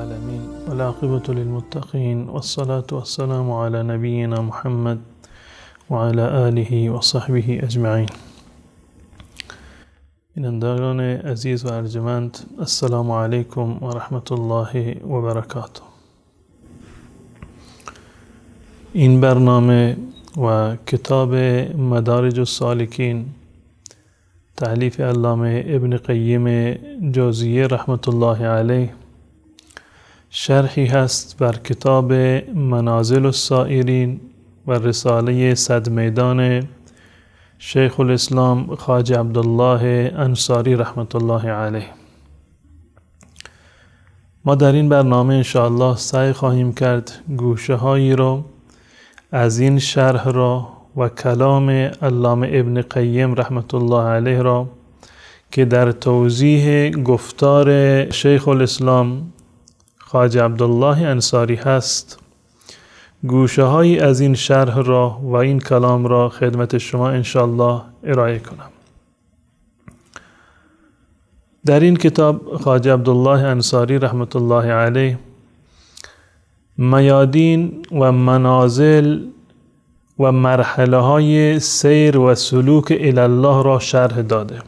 العالمين والعاقبة للمتقين والصلاة والسلام على نبينا محمد وعلى آله وصحبه أجمعين. بینندگان عزیز و ارجمند، السلام علیکم و رحمت الله و برکاته. این برنامه و کتاب مدارج السالکین تألیف علامه ابن قیم جوزیه رحمت الله علیه شرحی هست بر کتاب منازل السائرین و رساله صد میدان شیخ الاسلام خواجه عبدالله انصاری رحمت الله علیه. ما در این برنامه انشاءالله سعی خواهیم کرد گوشه هایی رو از این شرح را و کلام علامه ابن قیم رحمت الله علیه را که در توضیح گفتار شیخ الاسلام خواجه عبدالله انصاری هست، گوشه هایی از این شرح را و این کلام را خدمت شما انشاءالله ارائه کنم. در این کتاب خواجه عبدالله انصاری رحمت الله علیه میادین و منازل و مرحله های سیر و سلوک الی الله را شرح داده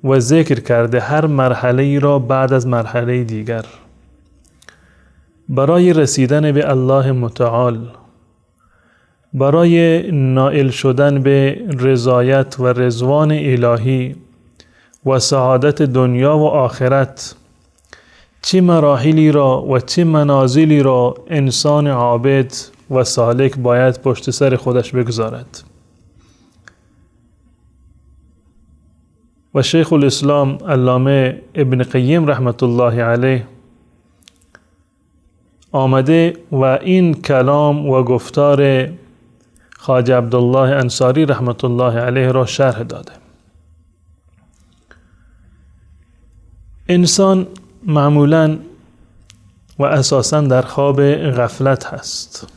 و ذکر کرده هر مرحله ای را بعد از مرحله دیگر برای رسیدن به الله متعال، برای نائل شدن به رضایت و رضوان الهی و سعادت دنیا و آخرت، چه مراحلی را و چه منازلی را انسان عابد و سالک باید پشت سر خودش بگذارد. و شیخ الاسلام علامه ابن قیم رحمت الله علیه آمده و این کلام و گفتار خواجه عبدالله انصاری رحمت الله علیه را شرح داده. انسان معمولاً و اساساً در خواب غفلت هست.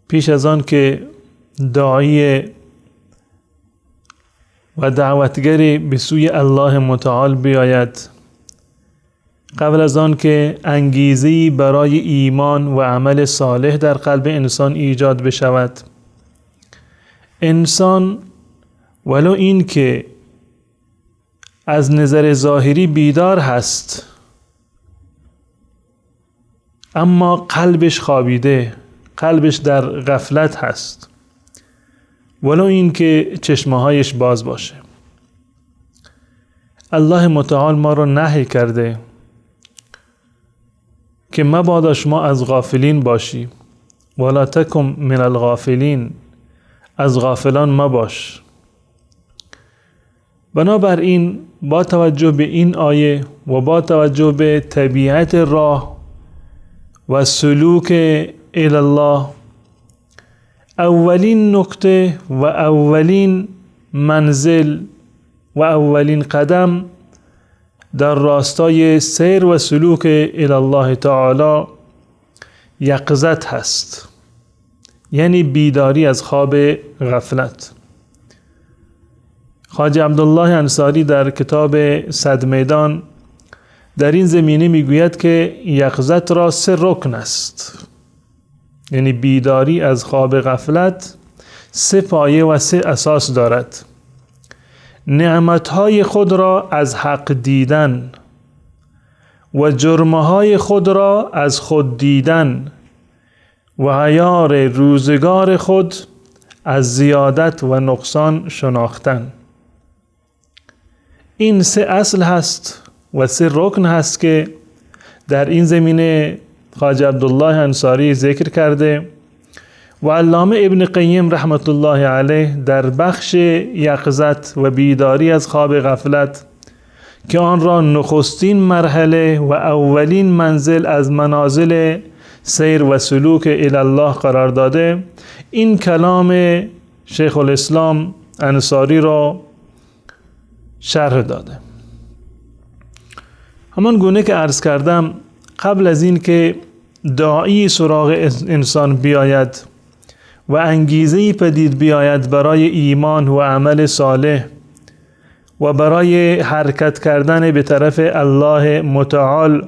پیش از آن که داعی و دعوتگری به سوی الله متعال بیاید، قبل از آن که انگیزه‌ای برای ایمان و عمل صالح در قلب انسان ایجاد بشود، انسان ولو این که از نظر ظاهری بیدار هست اما قلبش خوابیده، قلبش در غفلت هست، ولو این که چشمهایش باز باشه. الله متعال ما رو نهی کرده که مبادا شما از غافلین باشی، ولا تکن من الغافلین، از غافلان مباش. بنابراین با توجه به این آیه و با توجه به طبیعت راه و سلوک الی الله، اولین نکته و اولین منزل و اولین قدم در راستای سیر و سلوک الی الله تعالی یقظت هست، یعنی بیداری از خواب غفلت. خواجه عبدالله انصاری در کتاب صد میدان در این زمینه میگوید که یقظت را 3 رکن است، یعنی بیداری از خواب غفلت 3 پایه و 3 اساس دارد. نعمتهای خود را از حق دیدن و جرمهای خود را از خود دیدن و عیار روزگار خود از زیادت و نقصان شناختن. این 3 اصل هست و 3 رکن هست که در این زمینه خواجه عبدالله انصاری ذکر کرده و علامه ابن قیم رحمت الله علیه در بخش یقظت و بیداری از خواب غفلت که آن را نخستین مرحله و اولین منزل از منازل سیر و سلوک الی الله قرار داده، این کلام شیخ الاسلام انصاری را شرح داده. همان گونه که عرض کردم، قبل از این که داعی سراغ انسان بیاید و انگیزه‌ای پدید بیاید برای ایمان و عمل صالح و برای حرکت کردن به طرف الله متعال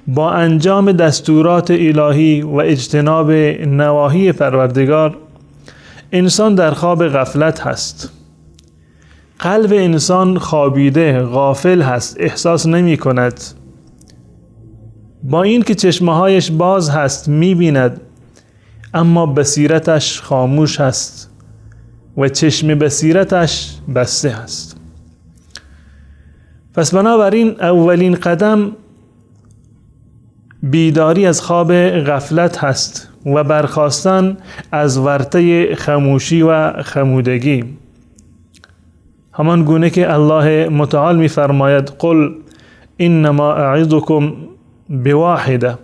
با انجام دستورات الهی و اجتناب نواهی پروردگار، انسان در خواب غفلت هست. قلب انسان خوابیده، غافل هست، احساس نمی کند. با این که چشمهایش باز هست، می بیند، اما بصیرتش خاموش هست و چشم بصیرتش بسته هست. پس بنابراین اولین قدم بیداری از خواب غفلت هست و برخاستن از ورطه خاموشی و خمودگی. همان گونه که الله متعال می فرماید: قل انما اعظكم بواحده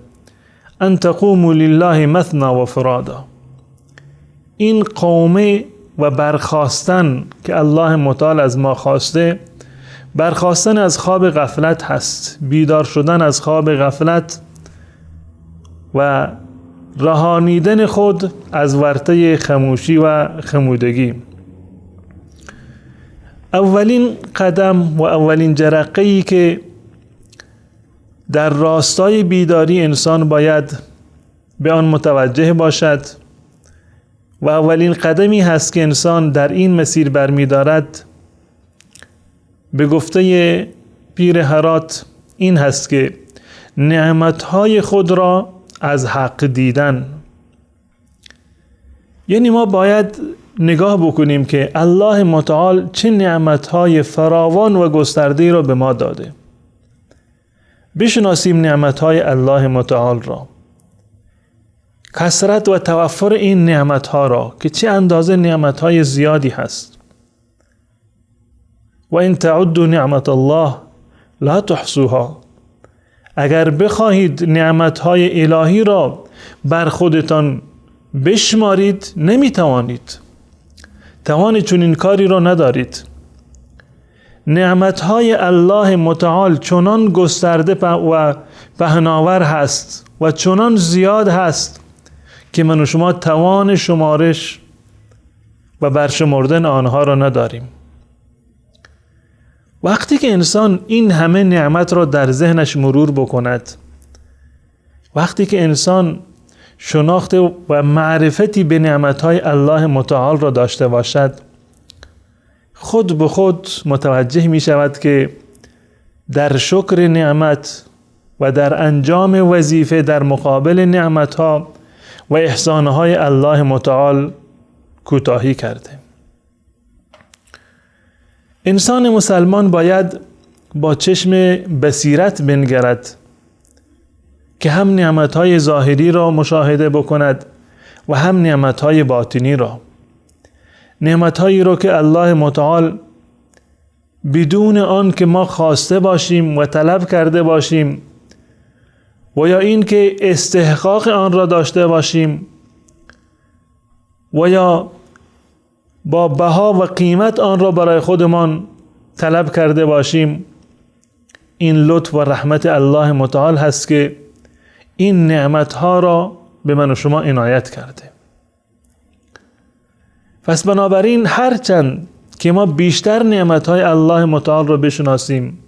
ان تقوموا لله مثنى و فرادا. این قومه و برخاستن که الله متعال از ما خواسته، برخاستن از خواب غفلت هست، بیدار شدن از خواب غفلت و رهانیدن خود از ورطه خاموشی و خمودگی. اولین قدم و اولین جرقه‌ای که در راستای بیداری انسان باید به آن متوجه باشد و اولین قدمی هست که انسان در این مسیر برمی‌دارد، به گفته پیر هرات این هست که نعمتهای خود را از حق دیدن. یعنی ما باید نگاه بکنیم که الله متعال چه نعمتهای فراوان و گسترده را به ما داده. بشناسیم نعمتهای الله متعال را، کثرت و توفر این نعمتها را که چه اندازه نعمتهای زیادی هست. و ان تعدوا نعمت الله لا تحصوها. اگر بخواهید نعمتهای الهی را بر خودتان بشمارید، نمیتوانید. توان چنین کاری را ندارید. نعمتهای الله متعال چنان گسترده و پهناور هست و چنان زیاد هست که من و شما توان شمارش و برشمردن آنها را نداریم. وقتی که انسان این همه نعمت را در ذهنش مرور بکند، وقتی که انسان شناخت و معرفتی به نعمتهای الله متعال را داشته باشد، خود به خود متوجه می شود که در شکر نعمت و در انجام وظیفه در مقابل نعمتها و احسانهای الله متعال کوتاهی کرده. انسان مسلمان باید با چشم بصیرت بنگرد که هم نعمتهای ظاهری را مشاهده بکند و هم نعمتهای باطنی را. نعمتهایی را که الله متعال بدون آن که ما خواسته باشیم و طلب کرده باشیم و یا این که استحقاق آن را داشته باشیم و یا با بها و قیمت آن را برای خودمان طلب کرده باشیم، این لطف و رحمت الله متعال هست که این نعمتها را به من و شما عنایت کرده. پس بنابراین هرچند که ما بیشتر نعمتهای الله متعال را بشناسیم،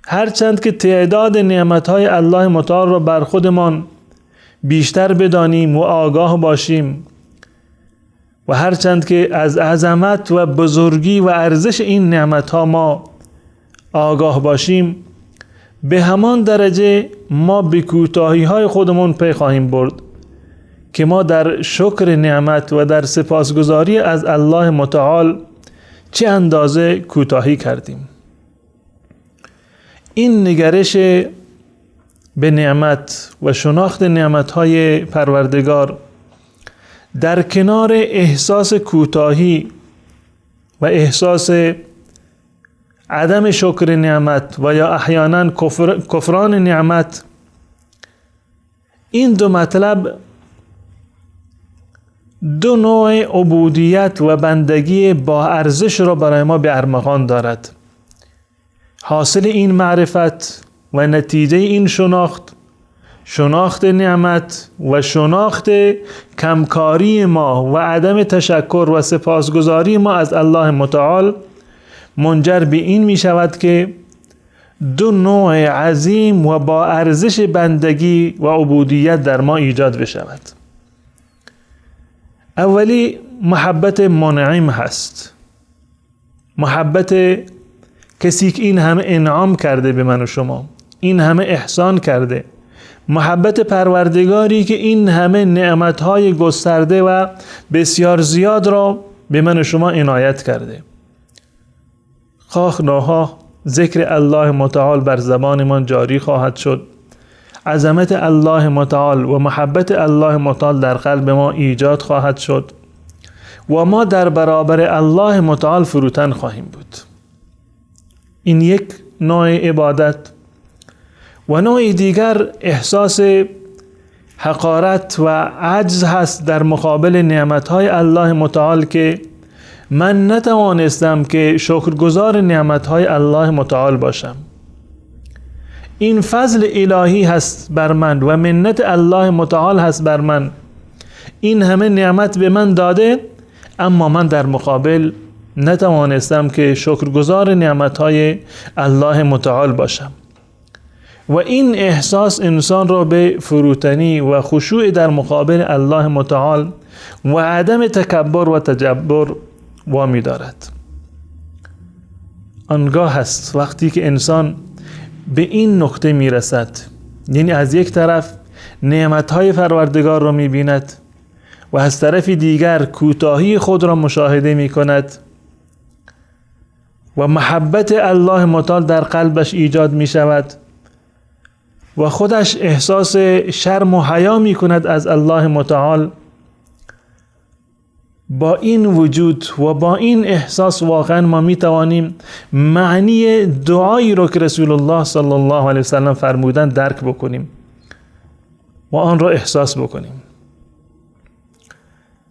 هرچند که تعداد نعمتهای الله متعال را بر خودمان بیشتر بدانیم و آگاه باشیم و هرچند که از عظمت و بزرگی و ارزش این نعمتها ما آگاه باشیم، به همان درجه ما به کوتاهی‌های خودمون پی خواهیم برد که ما در شکر نعمت و در سپاسگزاری از الله متعال چه اندازه کوتاهی کردیم. این نگرش به نعمت و شناخت نعمت‌های پروردگار در کنار احساس کوتاهی و احساس عدم شکر نعمت و یا احیانا کفران نعمت، این دو مطلب دو نوع عبودیت و بندگی با ارزش را برای ما به ارمغان دارد. حاصل این معرفت و نتیجه این شناخت نعمت و شناخت کمکاری ما و عدم تشکر و سپاسگزاری ما از الله متعال منجر به این می شود که دو نوع عظیم و با ارزش بندگی و عبودیت در ما ایجاد بشود. اولی محبت منعم هست، محبت کسی که این همه انعام کرده به من و شما، این همه احسان کرده، محبت پروردگاری که این همه نعمتهای گسترده و بسیار زیاد را به من و شما عنایت کرده. خواه ناخواه ذکر الله متعال بر زبانمان جاری خواهد شد، عظمت الله متعال و محبت الله متعال در قلب ما ایجاد خواهد شد و ما در برابر الله متعال فروتن خواهیم بود. این یک نوع عبادت. و نوع دیگر احساس حقارت و عجز هست در مقابل نعمتهای الله متعال که من نتوانستم که شکرگزار نعمتهای الله متعال باشم. این فضل الهی هست بر من و منت الله متعال هست بر من. این همه نعمت به من داده اما من در مقابل نتوانستم که شکرگزار نعمتهای الله متعال باشم. و این احساس انسان را به فروتنی و خشوع در مقابل الله متعال و عدم تکبر و تجبر وامی دارد. آنگاه هست وقتی که انسان به این نقطه می رسد، یعنی از یک طرف نعمتهای پروردگار را می بیند و از طرف دیگر کوتاهی خود را مشاهده می کند و محبت الله متعال در قلبش ایجاد می شود و خودش احساس شرم و حیا می کند از الله متعال. با این وجود و با این احساس واقعا ما می توانیم معنی دعایی رو که رسول الله صلی الله علیه وسلم فرمودن درک بکنیم و آن را احساس بکنیم.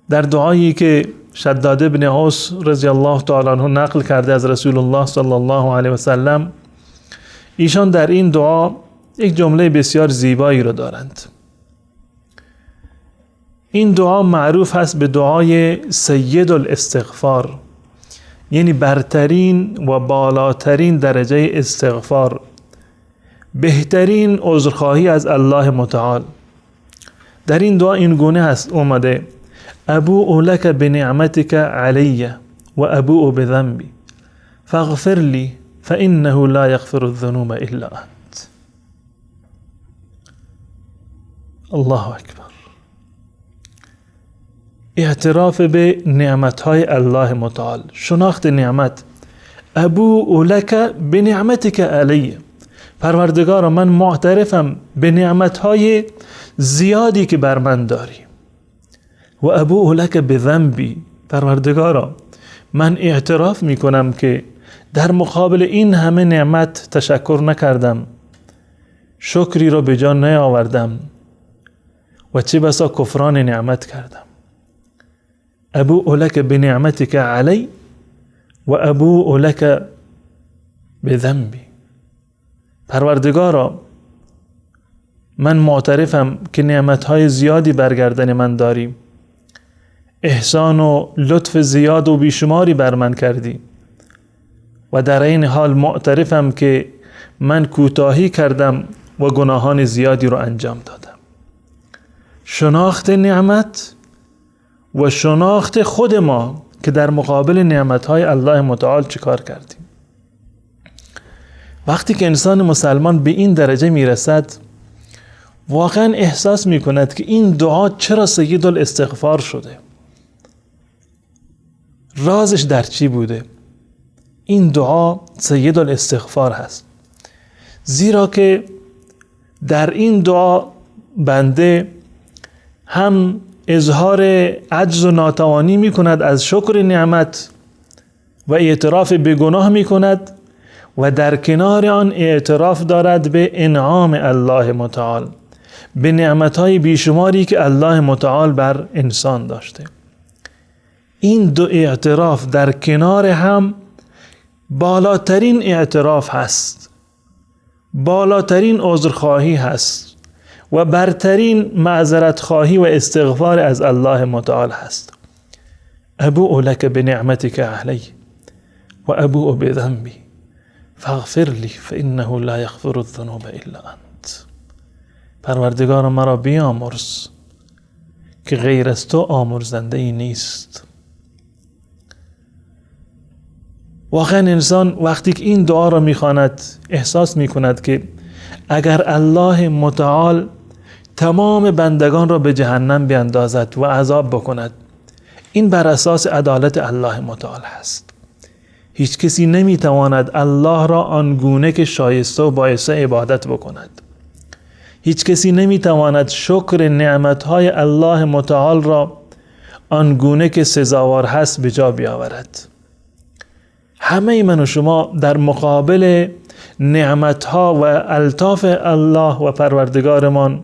در دعایی که شداد ابن اوس رضی الله تعالی عنه نقل کرده از رسول الله صلی الله علیه وسلم، ایشان در این دعا یک جمله بسیار زیبایی را دارند. این دعا معروف هست به دعای سید الاستغفار، یعنی برترین و بالاترین درجه استغفار، بهترین عذرخواهی از الله متعال. در این دعا این گونه هست اومده: ابوء لك بنعمتك علی و ابوء بذنبی فاغفر لی فانه لا یغفر الذنوب الا انت. الله اکبر. اعتراف به نعمتهای الله متعال، شناخت نعمت. ابوء لك بنعمتك علی، پروردگارا من معترفم به نعمتهای زیادی که بر من داری. و ابوء لك بذنبی، پروردگارا من اعتراف می کنم که در مقابل این همه نعمت تشکر نکردم، شکری را به جا نیاوردم و چه بسا کفران نعمت کردم. ابوء لك بنعمتك علی و ابوء لك بذنبی، پروردگارا من معترفم که نعمتهای زیادی برگردن من داری، احسان و لطف زیاد و بیشماری بر من کردی و در این حال معترفم که من کوتاهی کردم و گناهان زیادی رو انجام دادم. شناخت نعمت و شناخت خود ما که در مقابل نعمتهای الله متعال چیکار کردیم. وقتی که انسان مسلمان به این درجه میرسد واقعا احساس میکند که این دعا چرا سید الاستغفار شده، رازش در چی بوده. این دعا سید الاستغفار هست، زیرا که در این دعا بنده هم اظهار عجز و ناتوانی می کند از شکر نعمت و اعتراف به گناه می کند و در کنار آن اعتراف دارد به انعام الله متعال، به نعمتهای بیشماری که الله متعال بر انسان داشته. این دو اعتراف در کنار هم بالاترین اعتراف هست، بالاترین عذرخواهی هست و برترین معذرت خواهی و استغفار از الله متعال هست. ابوء لك بنعمتك علی و ابوء بذنبی فاغفر لی فانه لا یغفر الذنوب الا انت. پروردگار مرا بیامرز که غیر از تو آمرزنده ای نیست. واقعا انسان وقتی که این دعا را میخواند احساس میکند که اگر الله متعال تمام بندگان را به جهنم بیندازد و عذاب بکند، این بر اساس عدالت الله متعال هست. هیچ کسی نمیتواند الله را آنگونه که شایسته و بایسته عبادت بکند. هیچ کسی نمیتواند شکر نعمتهای الله متعال را آنگونه که سزاوار هست به جا بیاورد. همه من و شما در مقابل نعمتها و الطاف الله و پروردگارمان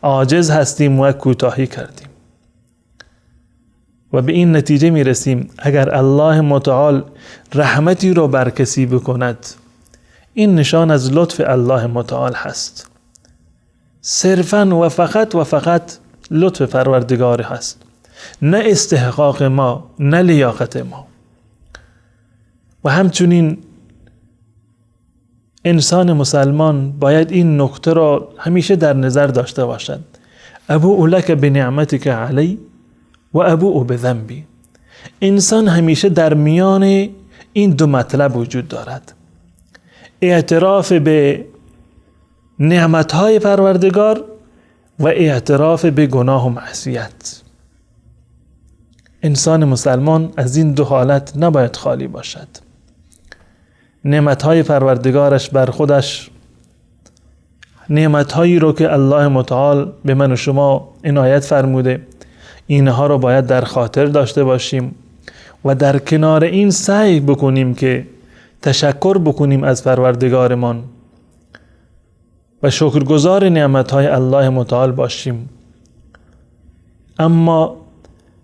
عاجز هستیم و کوتاهی کردیم و به این نتیجه می رسیم اگر الله متعال رحمتی رو بر کسی بکند، این نشان از لطف الله متعال هست. صرفاً و فقط لطف پروردگار هست، نه استحقاق ما، نه لیاقت ما. و همچنین انسان مسلمان باید این نکته را همیشه در نظر داشته باشد: ابوء لک بنعمتک علی و ابوء بذنبی. انسان همیشه در میان این دو مطلب وجود دارد: اعتراف به نعمتهای پروردگار و اعتراف به گناه و معصیت. انسان مسلمان از این دو حالت نباید خالی باشد. نعمتهای پروردگارش بر خودش، نعمتهایی رو که الله متعال به من و شما عنایت فرموده، اینها رو باید در خاطر داشته باشیم و در کنار این سعی بکنیم که تشکر بکنیم از پروردگارمان و شکرگزار نعمتهای الله متعال باشیم. اما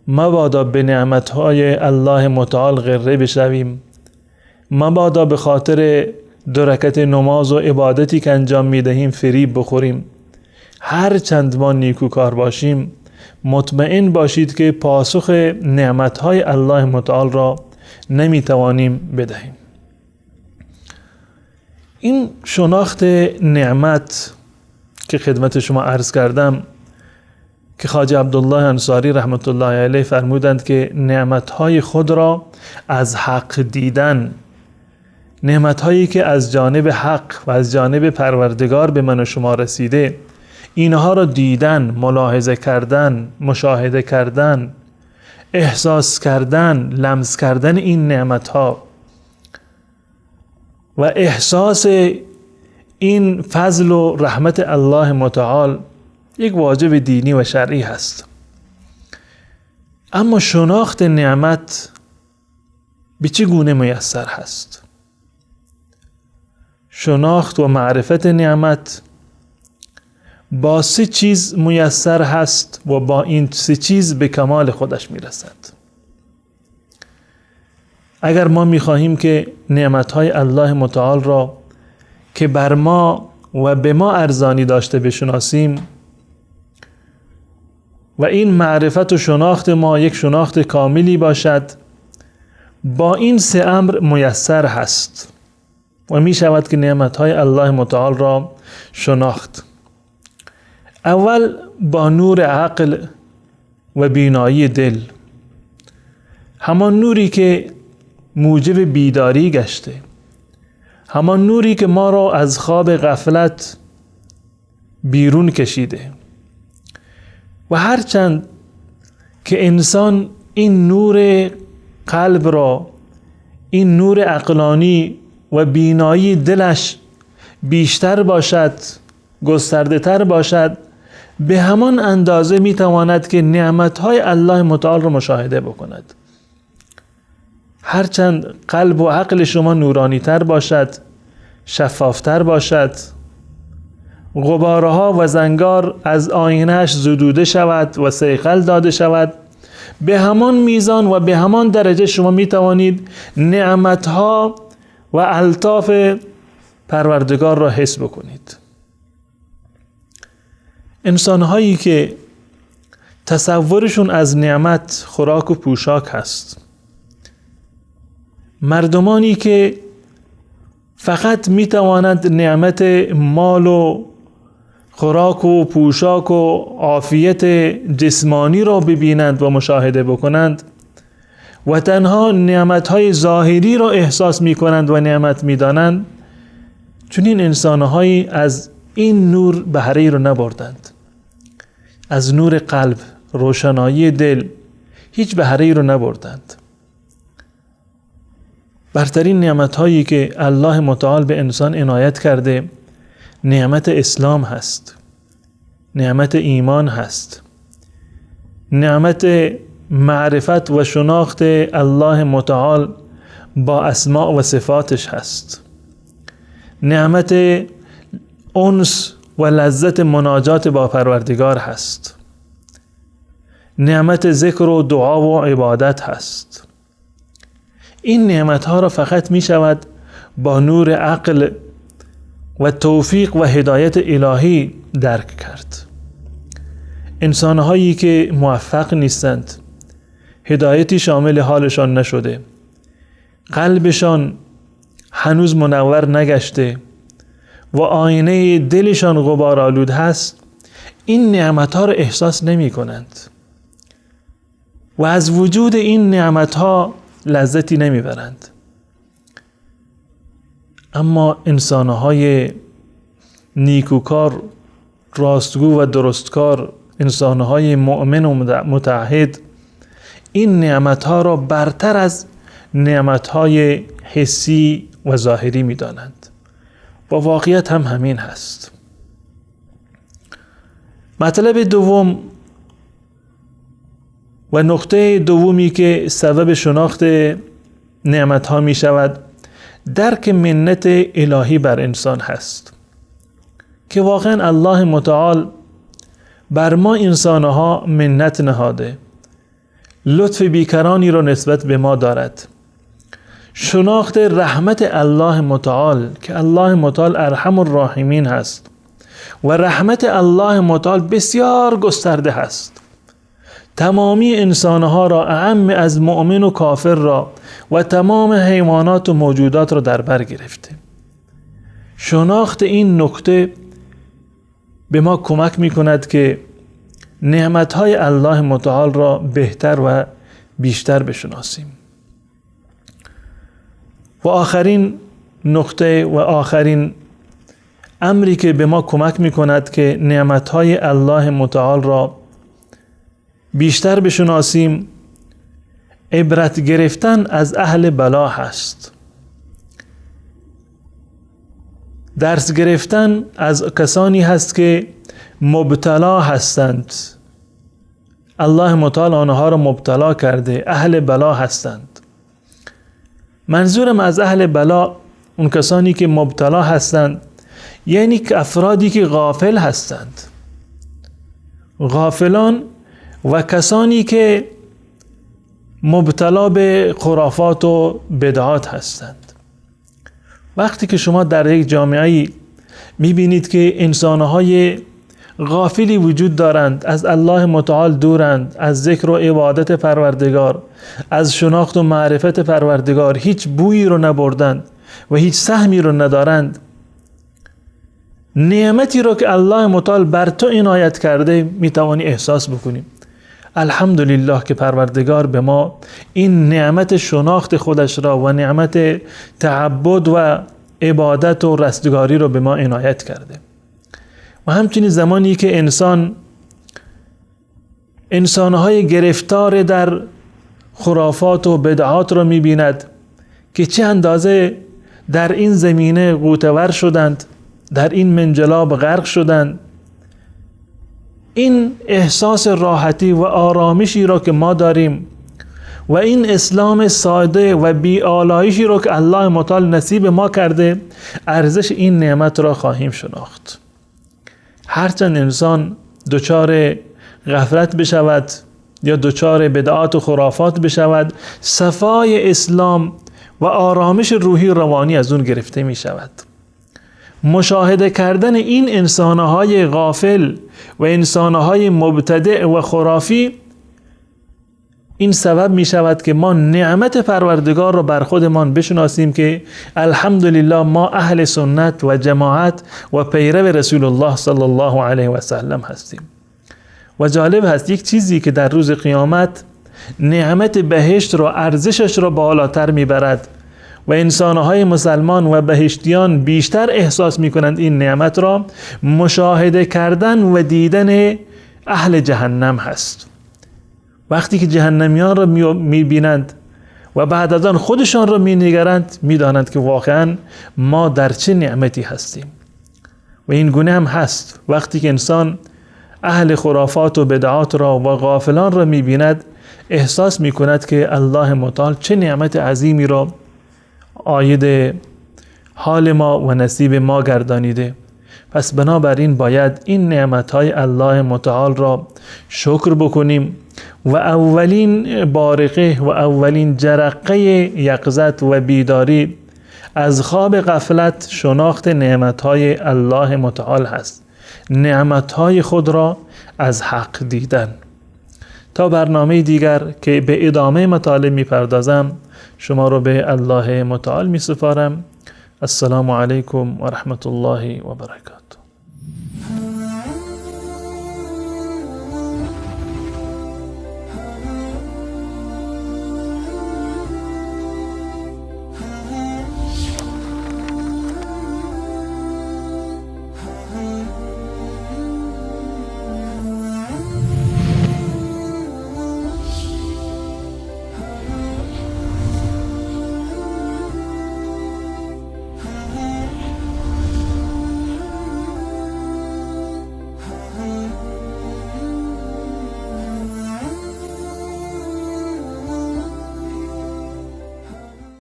مبادا به نعمتهای الله متعال غره بشویم، مبادا به خاطر 2 رکعت نماز و عبادتی که انجام میدهیم فریب بخوریم. هر چند ما نیکوکار باشیم، مطمئن باشید که پاسخ نعمتهای الله متعال را نمیتوانیم بدهیم. این شناخت نعمت که خدمت شما عرض کردم که خواجه عبدالله انصاری رحمت الله علیه فرمودند که نعمتهای خود را از حق دیدن، نعمتهایی که از جانب حق و از جانب پروردگار به من و شما رسیده، اینها را دیدن، ملاحظه کردن، مشاهده کردن، احساس کردن، لمس کردن این نعمتها و احساس این فضل و رحمت الله متعال یک واجب دینی و شرعی هست. اما شناخت نعمت به چه گونه میسر هست؟ شناخت و معرفت نعمت با 3 چیز میسر هست و با این 3 چیز به کمال خودش میرسد. اگر ما میخواهیم که نعمتهای الله متعال را که بر ما و به ما ارزانی داشته بشناسیم و این معرفت و شناخت ما یک شناخت کاملی باشد، با این 3 امر میسر هست و می شود که نعمتهای الله متعال را شناخت. اول با نور عقل و بینایی دل، همان نوری که موجب بیداری گشته، همان نوری که ما را از خواب غفلت بیرون کشیده. و هرچند که انسان این نور قلب را، این نور عقلانی و بینایی دلش بیشتر باشد، گسترده تر باشد، به همان اندازه می تواند که نعمتهای الله متعال را مشاهده بکند. هرچند قلب و عقل شما نورانی تر باشد، شفافتر باشد، غبارها و زنگار از آینه‌اش زدوده شود و صیقل داده شود، به همان میزان و به همان درجه شما می توانید نعمتها و الطاف پروردگار را حس بکنید. انسان‌هایی که تصورشون از نعمت خوراک و پوشاک هست، مردمانی که فقط می توانند نعمت مال و خوراک و پوشاک و عافیت جسمانی را ببینند و مشاهده بکنند و تنها نعمتهای ظاهری را احساس می کنند و نعمت می دانند، چون این انسانهایی از این نور بهره رو نبردند. از نور قلب، روشنایی دل هیچ بهره رو نبردند. برترین نعمتهایی که الله متعال به انسان عنایت کرده نعمت اسلام هست، نعمت ایمان هست، نعمت معرفت و شناخت الله متعال با اسماء و صفاتش هست، نعمت انس و لذت مناجات با پروردگار هست، نعمت ذکر و دعا و عبادت هست. این نعمتها را فقط می شود با نور عقل و توفیق و هدایت الهی درک کرد. انسانهایی که موفق نیستند، هدایتی شامل حالشان نشده، قلبشان هنوز منور نگشته و آینه دلشان غبارآلود هست، این نعمتها را احساس نمی کنند و از وجود این نعمتها لذتی نمی برند. اما انسانهای نیکوکار، راستگو و درستکار، انسانهای مؤمن و متعهد این نعمتها را برتر از نعمتهای حسی و ظاهری می دانند و واقعیت هم همین هست. مطلب دوم و نقطه دومی که سبب شناخت نعمتها می شود درک منت الهی بر انسان هست که واقعا الله متعال بر ما انسانها منت نهاده، لطف بیکرانی را نسبت به ما دارد. شناخت رحمت الله متعال که الله متعال ارحم الراحمین هست و رحمت الله متعال بسیار گسترده هست، تمامی انسانها را، اعم از مؤمن و کافر را و تمام حیوانات و موجودات را در بر گرفته. شناخت این نکته به ما کمک می کند که نعمتهای الله متعال را بهتر و بیشتر بشناسیم. و آخرین نکته و آخرین امری که به ما کمک می کند که نعمتهای الله متعال را بیشتر بشناسیم عبرت گرفتن از اهل بلا هست. درس گرفتن از کسانی هست که مبتلا هستند. الله متعال آنها را مبتلا کرده، اهل بلا هستند. منظورم از اهل بلا اون کسانی که مبتلا هستند یعنی که افرادی که غافل هستند، غافلان و کسانی که مبتلا به خرافات و بدعات هستند. وقتی که شما در یک جامعه‌ای می‌بینید که انسان‌های غافلی وجود دارند، از الله متعال دورند، از ذکر و عبادت پروردگار، از شناخت و معرفت پروردگار هیچ بویی رو نبردند و هیچ سهمی رو ندارند، نعمتی رو که الله متعال بر تو عنایت کرده میتوانی احساس بکنیم. الحمدلله که پروردگار به ما این نعمت شناخت خودش را و نعمت تعبد و عبادت و رستگاری رو به ما عنایت کرده. و همچنین زمانی که انسانهای گرفتار در خرافات و بدعات را می‌بیند که چه اندازه در این زمینه غوطه‌ور شدند، در این منجلاب غرق شدند، این احساس راحتی و آرامشی را که ما داریم و این اسلام ساده و بی آلایشی را که الله متعال نصیب ما کرده، ارزش این نعمت را خواهیم شناخت. هرچند انسان دچار غفلت بشود یا دچار بدعات و خرافات بشود، صفای اسلام و آرامش روحی روانی از اون گرفته می شود. مشاهده کردن این انسانهای غافل و انسانهای مبتدع و خرافی این سبب می شود که ما نعمت پروردگار را بر خودمان بشناسیم که الحمدلله ما اهل سنت و جماعت و پیرو رسول الله صلی الله علیه و سلم هستیم. و جالب هست یک چیزی که در روز قیامت نعمت بهشت را ارزشش را بالاتر می برد و انسانهای مسلمان و بهشتیان بیشتر احساس می کنند این نعمت را، مشاهده کردن و دیدن اهل جهنم هست. وقتی که جهنمیان را می بینند و بعد از آن خودشان را می نگرند، می دانند که واقعا ما در چه نعمتی هستیم. و این گونه هم هست وقتی که انسان اهل خرافات و بدعات را و غافلان را می بیند، احساس می کند که الله متعال چه نعمت عظیمی را عاید حال ما و نصیب ما گردانیده. پس بنابراین باید این نعمتهای الله متعال را شکر بکنیم و اولین بارقه و اولین جرقه یقظت و بیداری از خواب غفلت شناخت نعمتهای الله متعال هست، نعمتهای خود را از حق دیدن. تا برنامه دیگر که به ادامه مطالب میپردازم، شما رو به الله متعال می سپارم. السلام علیکم و رحمت الله و برکاته.